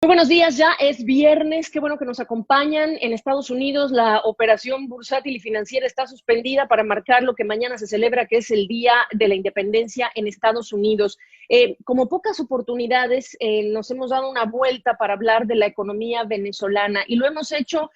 Muy buenos días, ya es viernes, qué bueno que nos acompañan. En Estados Unidos la operación bursátil y financiera está suspendida para marcar lo que mañana se celebra, que es el Día de la Independencia en Estados Unidos. Como pocas oportunidades, nos hemos dado una vuelta para hablar de la economía venezolana y lo hemos hecho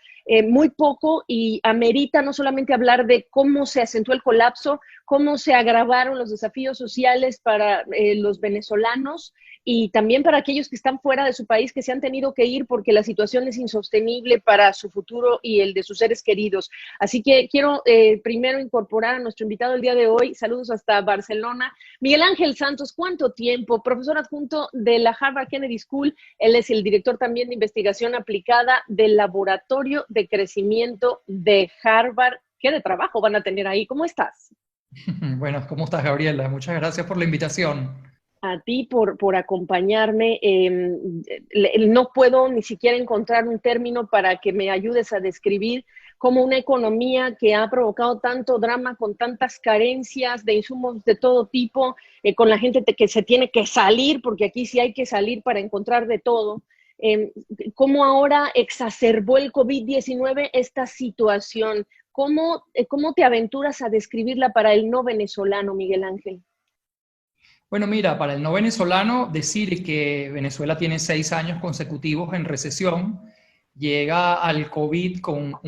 muy poco y amerita no solamente hablar de cómo se acentuó el colapso, cómo se agravaron los desafíos sociales para los venezolanos, y también para aquellos que están fuera de su país, que se han tenido que ir porque la situación es insostenible para su futuro y el de sus seres queridos. Así que quiero primero incorporar a nuestro invitado el día de hoy. Saludos hasta Barcelona. Miguel Ángel Santos, ¿cuánto tiempo? Profesor adjunto de la Harvard Kennedy School. Él es el director también de investigación aplicada del Laboratorio de Crecimiento de Harvard. ¿Qué de trabajo van a tener ahí? ¿Cómo estás? Bueno, ¿cómo estás, Gabriela? Muchas gracias por la invitación. A ti por acompañarme. No puedo ni siquiera encontrar un término para que me ayudes a describir cómo una economía que ha provocado tanto drama, con tantas carencias de insumos de todo tipo, con la gente que se tiene que salir, porque aquí sí hay que salir para encontrar de todo. Eh, ¿Cómo ahora exacerbó el COVID-19 esta situación? ¿Cómo te aventuras a describirla para el no venezolano, Miguel Ángel? Bueno, mira, para el no venezolano, decir que Venezuela tiene 6 años consecutivos en recesión, llega al COVID con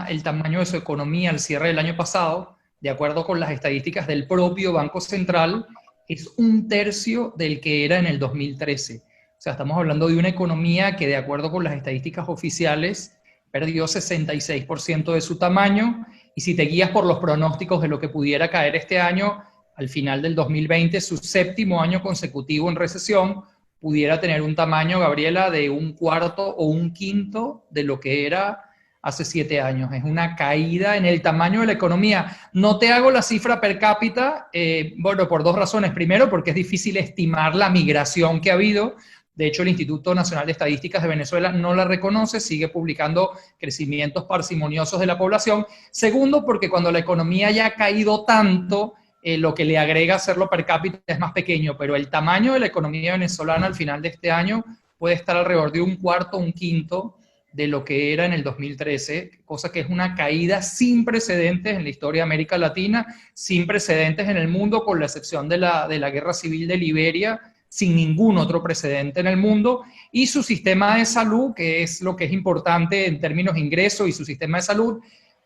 el tamaño de su economía al cierre del año pasado, de acuerdo con las estadísticas del propio Banco Central, es un tercio del que era en el 2013. O sea, estamos hablando de una economía que, de acuerdo con las estadísticas oficiales, perdió 66% de su tamaño, y si te guías por los pronósticos de lo que pudiera caer este año, al final del 2020, su séptimo año consecutivo en recesión, pudiera tener un tamaño, Gabriela, de un cuarto o un quinto de lo que era hace 7 años. Es una caída en el tamaño de la economía. No te hago la cifra per cápita, bueno, por dos razones. Primero, porque es difícil estimar la migración que ha habido. De hecho, el Instituto Nacional de Estadísticas de Venezuela no la reconoce, sigue publicando crecimientos parsimoniosos de la población. Segundo, porque cuando la economía ya ha caído tanto, lo que le agrega hacerlo per cápita es más pequeño, pero el tamaño de la economía venezolana al final de este año puede estar alrededor de un cuarto, un quinto de lo que era en el 2013, cosa que es una caída sin precedentes en la historia de América Latina, sin precedentes en el mundo, con la excepción de la Guerra Civil de Liberia, sin ningún otro precedente en el mundo, y su sistema de salud, que es lo que es importante en términos de ingresos, y su sistema de salud,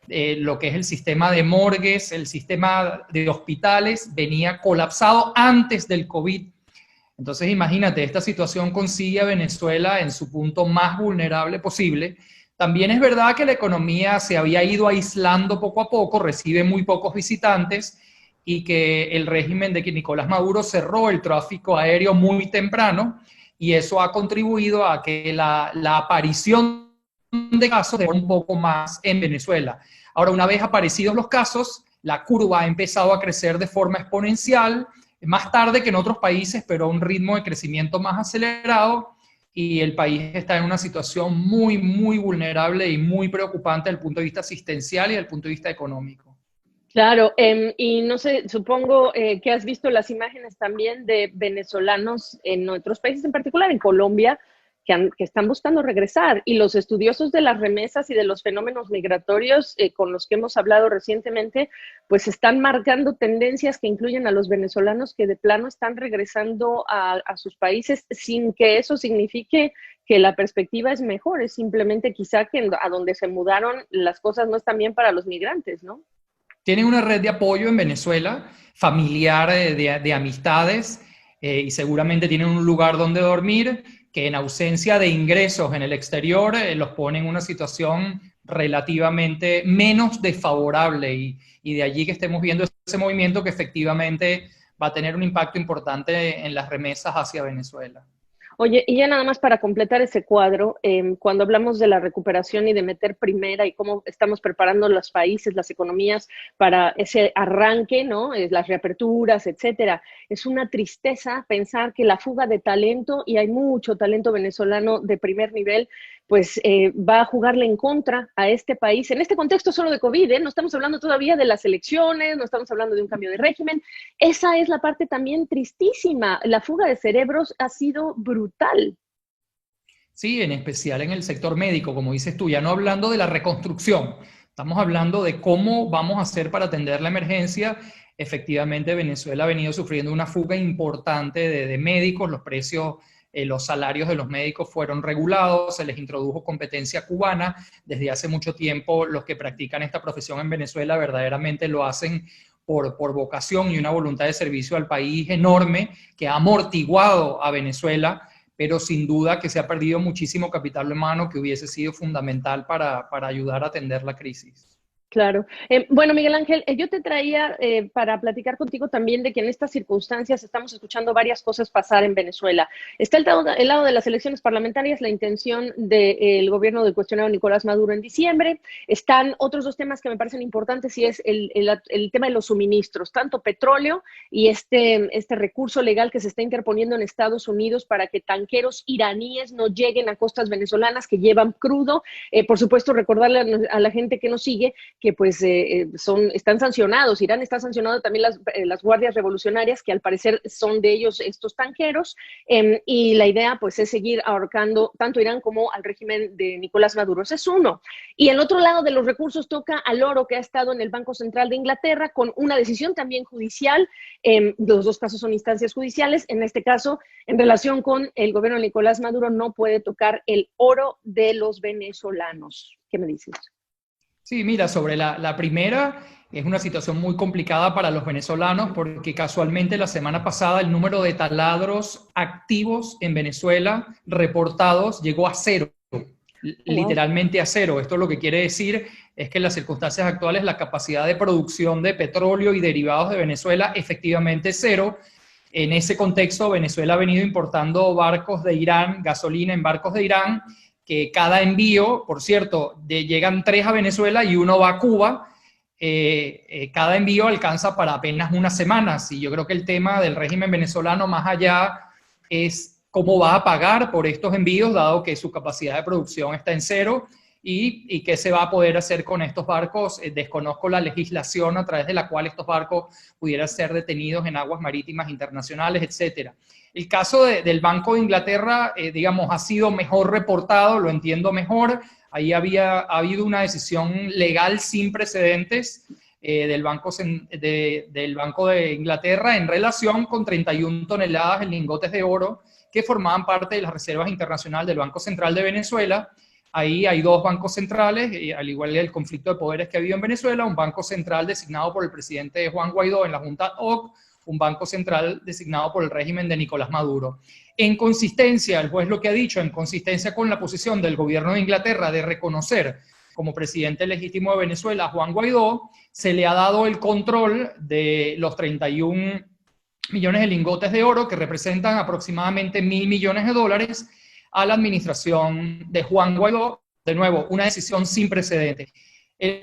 lo que es el sistema de morgues, el sistema de hospitales, venía colapsado antes del COVID. Entonces, imagínate, esta situación consigue a Venezuela en su punto más vulnerable posible. También es verdad que la economía se había ido aislando poco a poco, recibe muy pocos visitantes, y que el régimen de Nicolás Maduro cerró el tráfico aéreo muy temprano, y eso ha contribuido a que la aparición de casos de un poco más en Venezuela. Ahora, una vez aparecidos los casos, la curva ha empezado a crecer de forma exponencial, más tarde que en otros países, pero a un ritmo de crecimiento más acelerado, y el país está en una situación muy, muy vulnerable y muy preocupante desde el punto de vista asistencial y desde el punto de vista económico. Claro, y no sé, supongo que has visto las imágenes también de venezolanos en otros países, en particular en Colombia, que están buscando regresar. Y los estudiosos de las remesas y de los fenómenos migratorios con los que hemos hablado recientemente, pues están marcando tendencias que incluyen a los venezolanos que de plano están regresando a sus países sin que eso signifique que la perspectiva es mejor, es simplemente quizá que a donde se mudaron las cosas no están bien para los migrantes, ¿no? Tienen una red de apoyo en Venezuela, familiar, de amistades, y seguramente tienen un lugar donde dormir, que en ausencia de ingresos en el exterior los pone en una situación relativamente menos desfavorable, y de allí que estemos viendo ese movimiento que efectivamente va a tener un impacto importante en las remesas hacia Venezuela. Oye, y ya nada más para completar ese cuadro, cuando hablamos de la recuperación y de meter primera y cómo estamos preparando los países, las economías para ese arranque, ¿no? Las reaperturas, etcétera. Es una tristeza pensar que la fuga de talento, y hay mucho talento venezolano de primer nivel, pues va a jugarle en contra a este país, en este contexto solo de COVID, ¿eh? No estamos hablando todavía de las elecciones, no estamos hablando de un cambio de régimen. Esa es la parte también tristísima. La fuga de cerebros ha sido brutal. Sí, en especial en el sector médico, como dices tú, ya no hablando de la reconstrucción, estamos hablando de cómo vamos a hacer para atender la emergencia. Efectivamente, Venezuela ha venido sufriendo una fuga importante de médicos, los precios, los salarios de los médicos fueron regulados, se les introdujo competencia cubana. Desde hace mucho tiempo los que practican esta profesión en Venezuela verdaderamente lo hacen por vocación y una voluntad de servicio al país enorme que ha amortiguado a Venezuela, pero sin duda que se ha perdido muchísimo capital humano que hubiese sido fundamental para ayudar a atender la crisis. Claro. Bueno, Miguel Ángel, yo te traía para platicar contigo también de que en estas circunstancias estamos escuchando varias cosas pasar en Venezuela. Está el lado de las elecciones parlamentarias, la intención del gobierno del cuestionado Nicolás Maduro en diciembre. Están otros dos temas que me parecen importantes y es el tema de los suministros, tanto petróleo y este recurso legal que se está interponiendo en Estados Unidos para que tanqueros iraníes no lleguen a costas venezolanas que llevan crudo. Por supuesto, recordarle a la gente que nos sigue que pues están sancionados. Irán está sancionado también las guardias revolucionarias, que al parecer son de ellos estos tanqueros, y la idea pues es seguir ahorcando tanto Irán como al régimen de Nicolás Maduro. Ese es uno. Y el otro lado de los recursos toca al oro que ha estado en el Banco Central de Inglaterra con una decisión también judicial. Los dos casos son instancias judiciales. En este caso, en relación con el gobierno de Nicolás Maduro, no puede tocar el oro de los venezolanos. ¿Qué me dices? Sí, mira, sobre la primera, es una situación muy complicada para los venezolanos porque casualmente la semana pasada el número de taladros activos en Venezuela reportados llegó a cero, literalmente a cero. Esto lo que quiere decir es que en las circunstancias actuales la capacidad de producción de petróleo y derivados de Venezuela efectivamente es cero. En ese contexto, Venezuela ha venido importando barcos de Irán, gasolina en barcos de Irán, que cada envío, por cierto, llegan 3 a Venezuela y 1 va a Cuba. Cada envío alcanza para apenas unas semanas, y yo creo que el tema del régimen venezolano más allá es cómo va a pagar por estos envíos, dado que su capacidad de producción está en cero, y qué se va a poder hacer con estos barcos. Desconozco la legislación a través de la cual estos barcos pudieran ser detenidos en aguas marítimas internacionales, etcétera. El caso del Banco de Inglaterra, digamos, ha sido mejor reportado, lo entiendo mejor. Ahí ha habido una decisión legal sin precedentes del Banco de Inglaterra en relación con 31 toneladas de lingotes de oro que formaban parte de las reservas internacionales del Banco Central de Venezuela. Ahí hay 2 bancos centrales, al igual que el conflicto de poderes que ha habido en Venezuela, un banco central designado por el presidente Juan Guaidó en la Junta OC, un banco central designado por el régimen de Nicolás Maduro. En consistencia, el juez lo que ha dicho, en consistencia con la posición del gobierno de Inglaterra de reconocer como presidente legítimo de Venezuela a Juan Guaidó, se le ha dado el control de los 31 millones de lingotes de oro, que representan aproximadamente $1.000 millones, a la administración de Juan Guaidó. De nuevo, una decisión sin precedentes.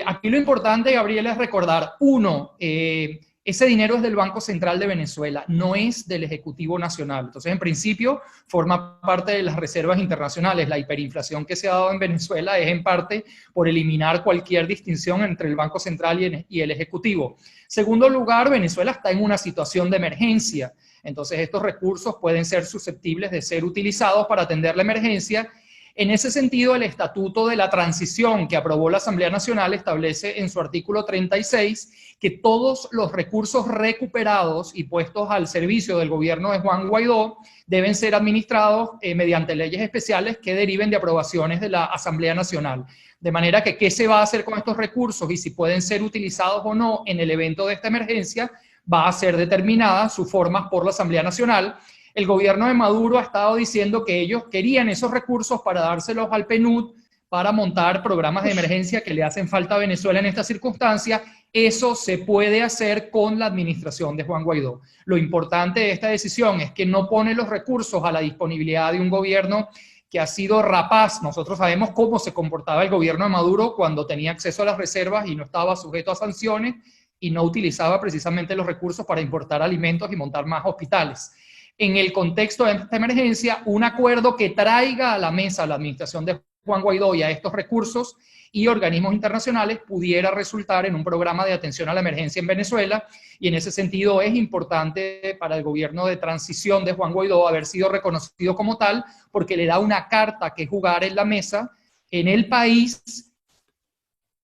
Aquí lo importante, Gabriela, es recordar, uno, ese dinero es del Banco Central de Venezuela, no es del Ejecutivo Nacional. Entonces, en principio, forma parte de las reservas internacionales. La hiperinflación que se ha dado en Venezuela es en parte por eliminar cualquier distinción entre el Banco Central y el Ejecutivo. Segundo lugar, Venezuela está en una situación de emergencia. Entonces, estos recursos pueden ser susceptibles de ser utilizados para atender la emergencia. En ese sentido, el Estatuto de la Transición que aprobó la Asamblea Nacional establece en su artículo 36 que todos los recursos recuperados y puestos al servicio del gobierno de Juan Guaidó deben ser administrados mediante leyes especiales que deriven de aprobaciones de la Asamblea Nacional. De manera que, ¿qué se va a hacer con estos recursos y si pueden ser utilizados o no en el evento de esta emergencia? Va a ser determinada sus formas por la Asamblea Nacional. El gobierno de Maduro ha estado diciendo que ellos querían esos recursos para dárselos al PNUD para montar programas de emergencia que le hacen falta a Venezuela en esta circunstancia. Eso se puede hacer con la administración de Juan Guaidó. Lo importante de esta decisión es que no pone los recursos a la disponibilidad de un gobierno que ha sido rapaz. Nosotros sabemos cómo se comportaba el gobierno de Maduro cuando tenía acceso a las reservas y no estaba sujeto a sanciones y no utilizaba precisamente los recursos para importar alimentos y montar más hospitales. En el contexto de esta emergencia, un acuerdo que traiga a la mesa la administración de Juan Guaidó y a estos recursos y organismos internacionales pudiera resultar en un programa de atención a la emergencia en Venezuela, y en ese sentido es importante para el gobierno de transición de Juan Guaidó haber sido reconocido como tal, porque le da una carta que jugar en la mesa en el país,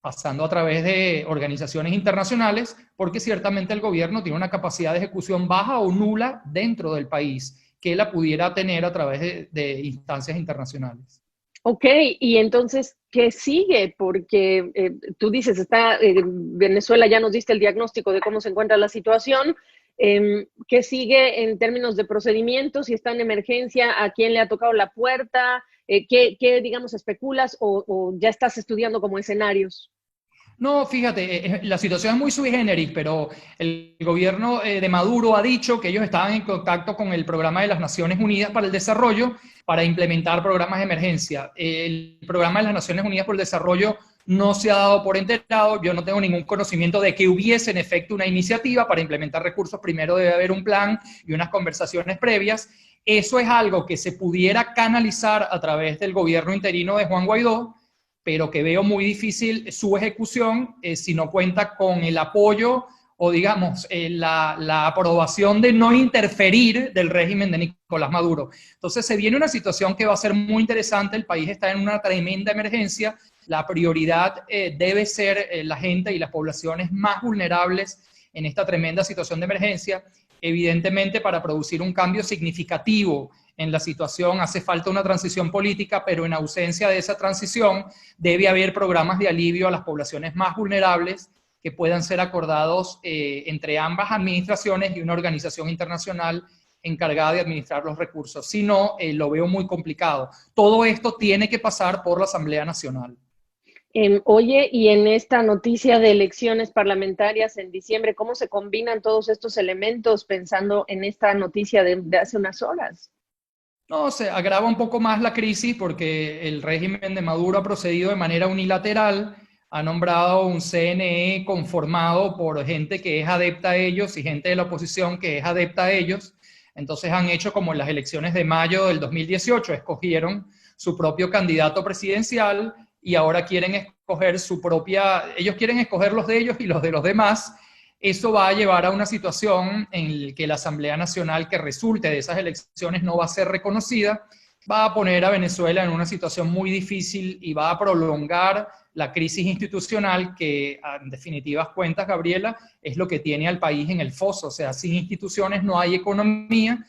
pasando a través de organizaciones internacionales, porque ciertamente el gobierno tiene una capacidad de ejecución baja o nula dentro del país, que la pudiera tener a través de instancias internacionales. Ok, y entonces, ¿qué sigue? Porque tú dices, Venezuela, ya nos diste el diagnóstico de cómo se encuentra la situación. ¿Qué sigue en términos de procedimientos? Si está en emergencia, ¿a quién le ha tocado la puerta? ¿Qué, digamos, especulas o ya estás estudiando como escenarios? No, fíjate, la situación es muy sui generis, pero el gobierno de Maduro ha dicho que ellos estaban en contacto con el Programa de las Naciones Unidas para el Desarrollo para implementar programas de emergencia. El Programa de las Naciones Unidas por el Desarrollo no se ha dado por enterado, yo no tengo ningún conocimiento de que hubiese en efecto una iniciativa para implementar recursos. Primero debe haber un plan y unas conversaciones previas. Eso es algo que se pudiera canalizar a través del gobierno interino de Juan Guaidó, pero que veo muy difícil su ejecución si no cuenta con el apoyo o, digamos, la aprobación de no interferir del régimen de Nicolás Maduro. Entonces se viene una situación que va a ser muy interesante. El país está en una tremenda emergencia. La prioridad debe ser la gente y las poblaciones más vulnerables en esta tremenda situación de emergencia. Evidentemente, para producir un cambio significativo en la situación hace falta una transición política, pero en ausencia de esa transición debe haber programas de alivio a las poblaciones más vulnerables que puedan ser acordados entre ambas administraciones y una organización internacional encargada de administrar los recursos. Si no, lo veo muy complicado. Todo esto tiene que pasar por la Asamblea Nacional. Oye, y en esta noticia de elecciones parlamentarias en diciembre, ¿cómo se combinan todos estos elementos pensando en esta noticia de hace unas horas? No, se agrava un poco más la crisis porque el régimen de Maduro ha procedido de manera unilateral, ha nombrado un CNE conformado por gente que es adepta a ellos y gente de la oposición que es adepta a ellos. Entonces han hecho como en las elecciones de mayo del 2018, escogieron su propio candidato presidencial y ahora quieren escoger ellos quieren escoger los de ellos y los de los demás. Eso va a llevar a una situación en la que la Asamblea Nacional que resulte de esas elecciones no va a ser reconocida, va a poner a Venezuela en una situación muy difícil y va a prolongar la crisis institucional que, en definitivas cuentas, Gabriela, es lo que tiene al país en el foso. O sea, sin instituciones no hay economía,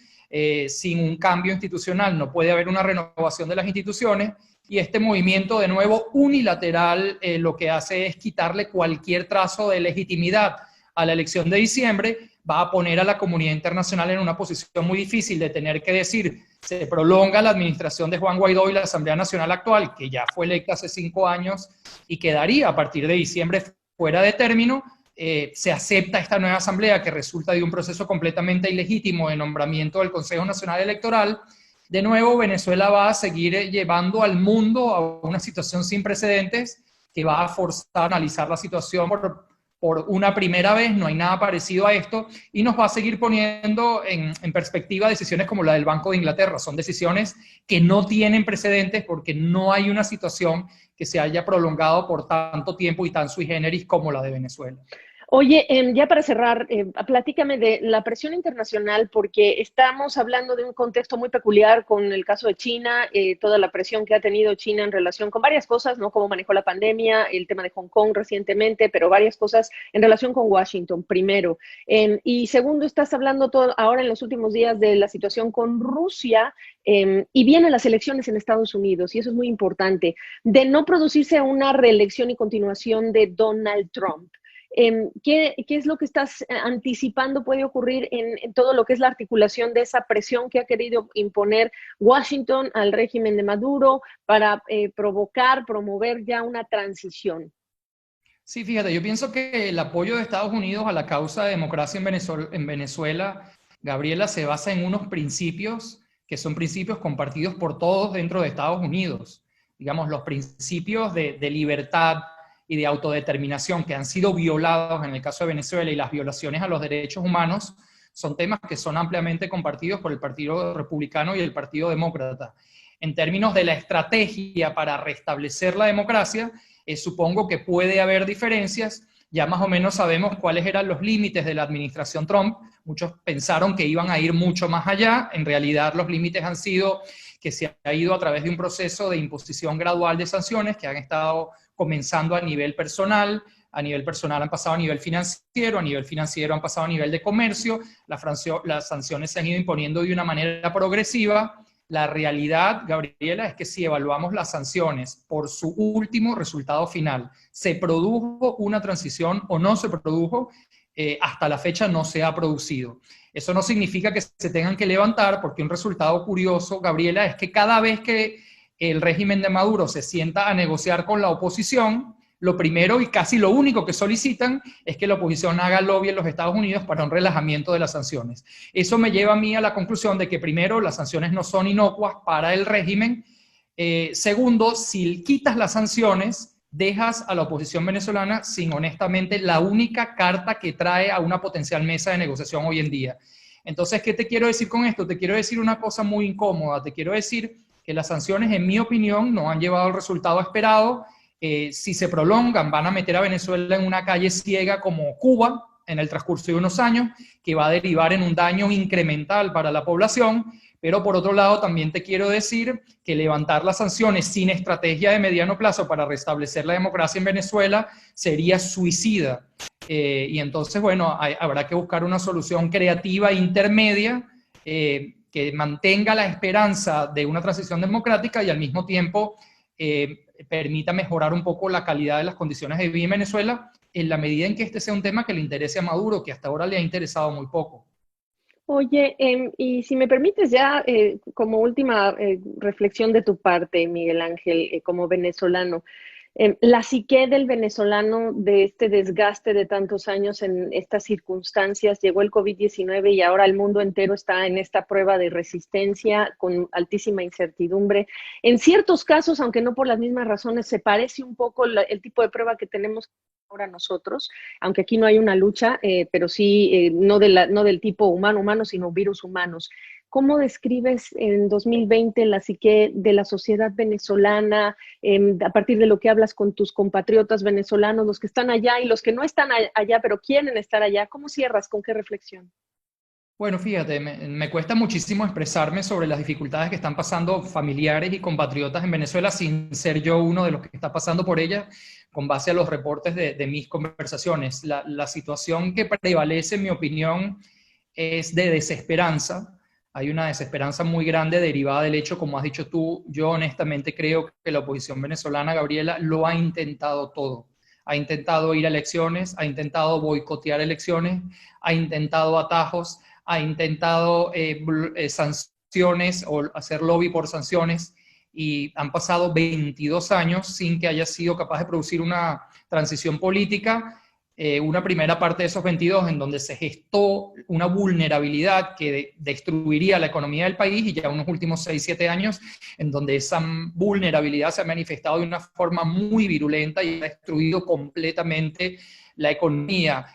sin un cambio institucional no puede haber una renovación de las instituciones, y este movimiento, de nuevo, unilateral, lo que hace es quitarle cualquier trazo de legitimidad a la elección de diciembre. Va a poner a la comunidad internacional en una posición muy difícil de tener que decir, se prolonga la administración de Juan Guaidó y la Asamblea Nacional actual, que ya fue electa hace 5 años y quedaría a partir de diciembre fuera de término. Se acepta esta nueva asamblea que resulta de un proceso completamente ilegítimo de nombramiento del Consejo Nacional Electoral. De nuevo, Venezuela va a seguir llevando al mundo a una situación sin precedentes que va a forzar a analizar la situación por una primera vez. No hay nada parecido a esto, y nos va a seguir poniendo en perspectiva decisiones como la del Banco de Inglaterra. Son decisiones que no tienen precedentes porque no hay una situación que se haya prolongado por tanto tiempo y tan sui generis como la de Venezuela. Oye, ya para cerrar, platícame de la presión internacional, porque estamos hablando de un contexto muy peculiar con el caso de China, toda la presión que ha tenido China en relación con varias cosas, ¿no? Cómo manejó la pandemia, el tema de Hong Kong recientemente, pero varias cosas en relación con Washington, primero. Y segundo, estás hablando ahora en los últimos días de la situación con Rusia, y vienen las elecciones en Estados Unidos, y eso es muy importante, de no producirse una reelección y continuación de Donald Trump. ¿Qué es lo que estás anticipando puede ocurrir en todo lo que es la articulación de esa presión que ha querido imponer Washington al régimen de Maduro para promover ya una transición? Sí, fíjate, yo pienso que el apoyo de Estados Unidos a la causa de democracia en Venezuela, Gabriela, se basa en unos principios que son principios compartidos por todos dentro de Estados Unidos. Digamos, los principios de libertad y de autodeterminación que han sido violados en el caso de Venezuela, y las violaciones a los derechos humanos, son temas que son ampliamente compartidos por el Partido Republicano y el Partido Demócrata. En términos de la estrategia para restablecer la democracia, supongo que puede haber diferencias. Ya más o menos sabemos cuáles eran los límites de la administración Trump. Muchos pensaron que iban a ir mucho más allá. En realidad los límites han sido que se ha ido a través de un proceso de imposición gradual de sanciones que han estado comenzando a nivel personal han pasado a nivel financiero han pasado a nivel de comercio, las sanciones se han ido imponiendo de una manera progresiva. La realidad, Gabriela, es que si evaluamos las sanciones por su último resultado final, ¿se produjo una transición o no se produjo? Hasta la fecha no se ha producido. Eso no significa que se tengan que levantar, porque un resultado curioso, Gabriela, es que cada vez que el régimen de Maduro se sienta a negociar con la oposición, lo primero y casi lo único que solicitan es que la oposición haga lobby en los Estados Unidos para un relajamiento de las sanciones. Eso me lleva a mí a la conclusión de que primero, las sanciones no son inocuas para el régimen. Segundo, si quitas las sanciones, dejas a la oposición venezolana sin, honestamente, la única carta que trae a una potencial mesa de negociación hoy en día. Entonces, ¿qué te quiero decir con esto? Te quiero decir una cosa muy incómoda. Te quiero decir que las sanciones, en mi opinión, no han llevado el resultado esperado. Si se prolongan, van a meter a Venezuela en una calle ciega como Cuba en el transcurso de unos años, que va a derivar en un daño incremental para la población. Pero por otro lado, también te quiero decir que levantar las sanciones sin estrategia de mediano plazo para restablecer la democracia en Venezuela sería suicida. Y entonces, bueno, habrá que buscar una solución creativa intermedia que mantenga la esperanza de una transición democrática y al mismo tiempo permita mejorar un poco la calidad de las condiciones de vida en Venezuela, en la medida en que este sea un tema que le interese a Maduro, que hasta ahora le ha interesado muy poco. Oye, y si me permites ya como última reflexión de tu parte, Miguel Ángel, como venezolano, la psique del venezolano de este desgaste de tantos años en estas circunstancias, llegó el COVID-19 y ahora el mundo entero está en esta prueba de resistencia con altísima incertidumbre. En ciertos casos, aunque no por las mismas razones, se parece un poco el tipo de prueba que tenemos ahora nosotros, aunque aquí no hay una lucha, pero sí no del tipo humano, sino virus humanos. ¿Cómo describes en 2020 la psique de la sociedad venezolana, a partir de lo que hablas con tus compatriotas venezolanos, los que están allá y los que no están allá, pero quieren estar allá? ¿Cómo cierras? ¿Con qué reflexión? Bueno, fíjate, me cuesta muchísimo expresarme sobre las dificultades que están pasando familiares y compatriotas en Venezuela sin ser yo uno de los que está pasando por ellas, con base a los reportes de mis conversaciones. La situación que prevalece, en mi opinión, es de desesperanza. Hay una desesperanza muy grande derivada del hecho, como has dicho tú. Yo honestamente creo que la oposición venezolana, Gabriela, lo ha intentado todo. Ha intentado ir a elecciones, ha intentado boicotear elecciones, ha intentado atajos, ha intentado sanciones o hacer lobby por sanciones, y han pasado 22 años sin que haya sido capaz de producir una transición política. Una primera parte de esos 22 en donde se gestó una vulnerabilidad que destruiría la economía del país, y ya unos últimos 6-7 años en donde esa vulnerabilidad se ha manifestado de una forma muy virulenta y ha destruido completamente la economía.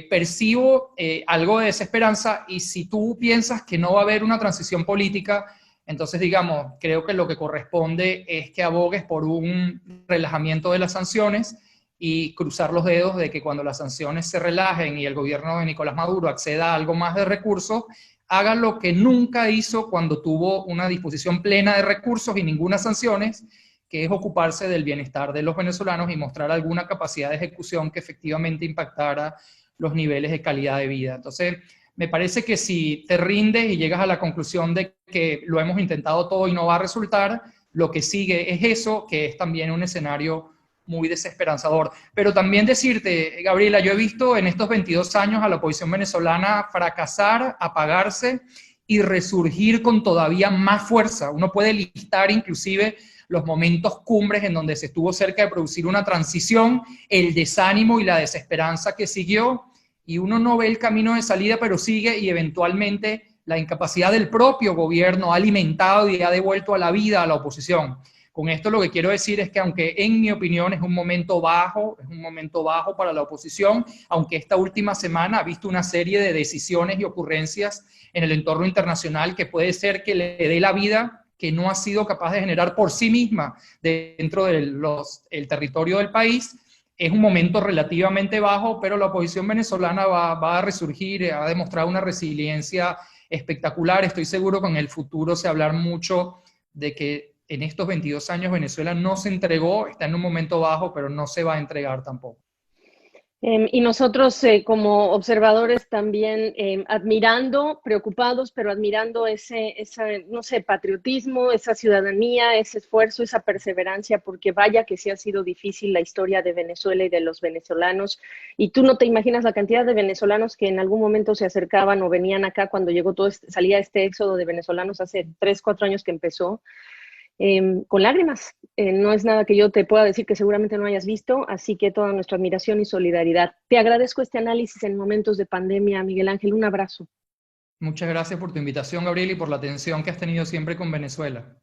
Percibo algo de desesperanza, y si tú piensas que no va a haber una transición política, entonces, digamos, creo que lo que corresponde es que abogues por un relajamiento de las sanciones y cruzar los dedos de que cuando las sanciones se relajen y el gobierno de Nicolás Maduro acceda a algo más de recursos, haga lo que nunca hizo cuando tuvo una disposición plena de recursos y ninguna sanciones, que es ocuparse del bienestar de los venezolanos y mostrar alguna capacidad de ejecución que efectivamente impactara los niveles de calidad de vida. Entonces, me parece que si te rindes y llegas a la conclusión de que lo hemos intentado todo y no va a resultar, lo que sigue es eso, que es también un escenario muy desesperanzador. Pero también decirte, Gabriela, yo he visto en estos 22 años a la oposición venezolana fracasar, apagarse y resurgir con todavía más fuerza. Uno puede listar inclusive los momentos cumbres en donde se estuvo cerca de producir una transición, el desánimo y la desesperanza que siguió, y uno no ve el camino de salida, pero sigue, y eventualmente la incapacidad del propio gobierno ha alimentado y ha devuelto a la vida a la oposición. Con esto lo que quiero decir es que, aunque en mi opinión es un momento bajo para la oposición, aunque esta última semana ha visto una serie de decisiones y ocurrencias en el entorno internacional que puede ser que le dé la vida que no ha sido capaz de generar por sí misma dentro del territorio del país. Es un momento relativamente bajo, pero la oposición venezolana va a resurgir, ha demostrado una resiliencia espectacular. Estoy seguro que en el futuro se hablar mucho de que en estos 22 años Venezuela no se entregó, está en un momento bajo, pero no se va a entregar tampoco. Y nosotros como observadores también admirando, preocupados, pero admirando no sé, patriotismo, esa ciudadanía, ese esfuerzo, esa perseverancia, porque vaya que sí ha sido difícil la historia de Venezuela y de los venezolanos. Y tú no te imaginas la cantidad de venezolanos que en algún momento se acercaban o venían acá cuando llegó salía este éxodo de venezolanos hace 3, 4 años que empezó con lágrimas. No es nada que yo te pueda decir que seguramente no hayas visto, así que toda nuestra admiración y solidaridad. Te agradezco este análisis en momentos de pandemia, Miguel Ángel. Un abrazo. Muchas gracias por tu invitación, Gabriel, y por la atención que has tenido siempre con Venezuela.